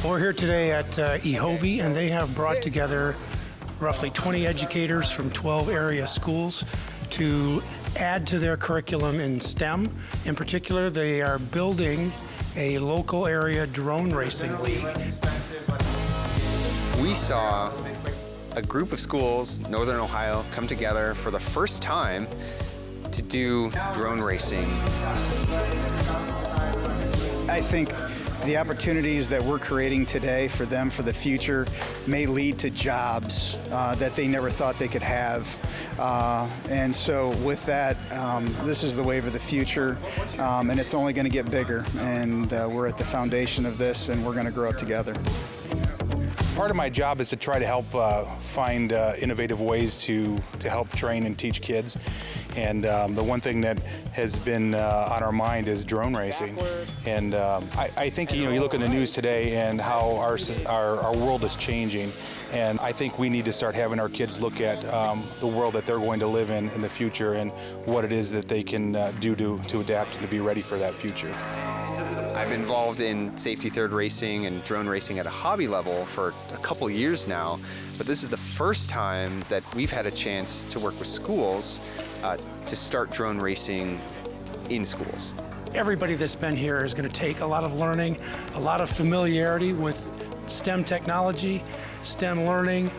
We're here today at EHOVE, and they have brought together roughly 20 educators from 12 area schools to add to their curriculum in STEM. In particular, they are building a local area drone racing league. We saw a group of schools, Northern Ohio, come together for the first time to do drone racing. I think the opportunities that we're creating today for them for the future may lead to jobs that they never thought they could have. And so with that, this is the wave of the future, and it's only going to get bigger. And we're at the foundation of this, and we're going to grow it together. Part of my job is to try to help find innovative ways to help train and teach kids. And the one thing that has been on our mind is drone racing. And I think, you look in the news today and how our world is changing. And I think we need to start having our kids look at the world that they're going to live in the future and what it is that they can do to adapt and to be ready for that future. I've been involved in safety third racing and drone racing at a hobby level for a couple years now, but this is the first time that we've had a chance to work with schools to start drone racing in schools. Everybody that's been here is going to take a lot of learning, a lot of familiarity with STEM technology, STEM learning,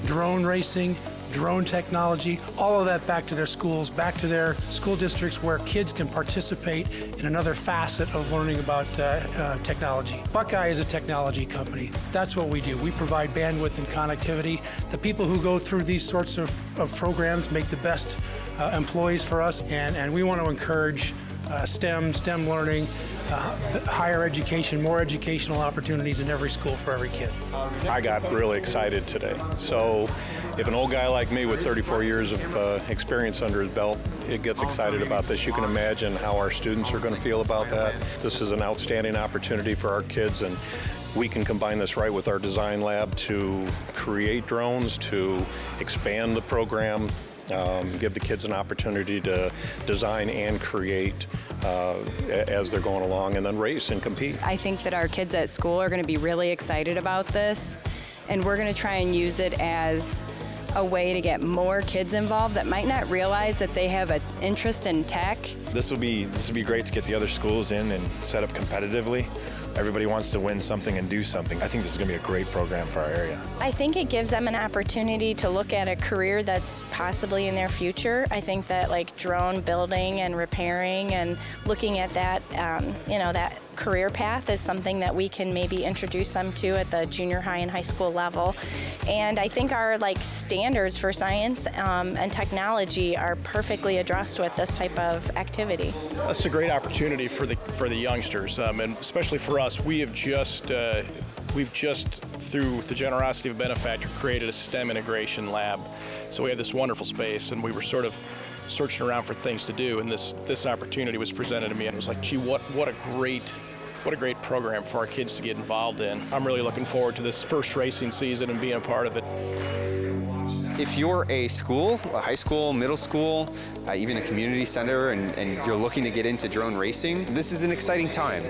drone racing, drone technology, all of that back to their schools, back to their school districts where kids can participate in another facet of learning about technology. Buckeye is a technology company. That's what we do. We provide bandwidth and connectivity. The people who go through these sorts of programs make the best employees for us, and we want to encourage STEM learning, higher education, more educational opportunities in every school for every kid. I got really excited today. So if an old guy like me with 34 years of experience under his belt gets excited about this, you can imagine how our students are going to feel about that. This is an outstanding opportunity for our kids, and we can combine this right with our design lab to create drones, to expand the program, give the kids an opportunity to design and create as they're going along, and then race and compete. I think that our kids at school are going to be really excited about this, and we're going to try and use it as a way to get more kids involved that might not realize that they have an interest in tech. This will be great to get the other schools in and set up competitively. Everybody wants to win something and do something. I think this is going to be a great program for our area. I think it gives them an opportunity to look at a career that's possibly in their future. I think that like drone building and repairing and looking at that, that career path is something that we can maybe introduce them to at the junior high and high school level. And I think our standards for science and technology are perfectly addressed with this type of activity. That's a great opportunity for the youngsters, and especially for us. We've just through the generosity of a benefactor created a STEM integration lab. So we have this wonderful space, and we were sort of searching around for things to do, and this opportunity was presented to me, and it was like, gee, what a great program for our kids to get involved in. I'm really looking forward to this first racing season and being a part of it. If you're a school, a high school, middle school, even a community center, and you're looking to get into drone racing, this is an exciting time.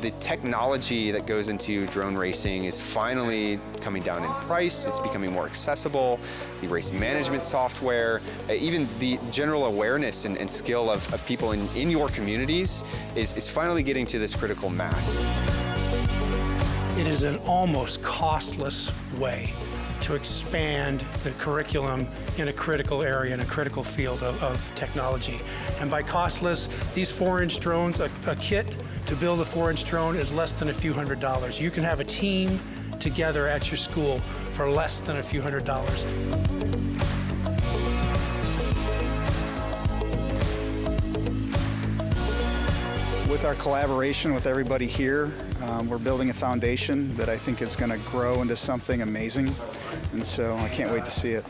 The technology that goes into drone racing is finally coming down in price. It's becoming more accessible. The race management software, even the general awareness and skill of people in your communities is finally getting to this critical mass. It is an almost costless way to expand the curriculum in a critical area, in a critical field of technology. And by costless, these 4-inch drones, a kit to build a 4-inch drone is less than a few $100s. You can have a team together at your school for less than a few $100s. With our collaboration with everybody here, we're building a foundation that I think is going to grow into something amazing, and so I can't wait to see it.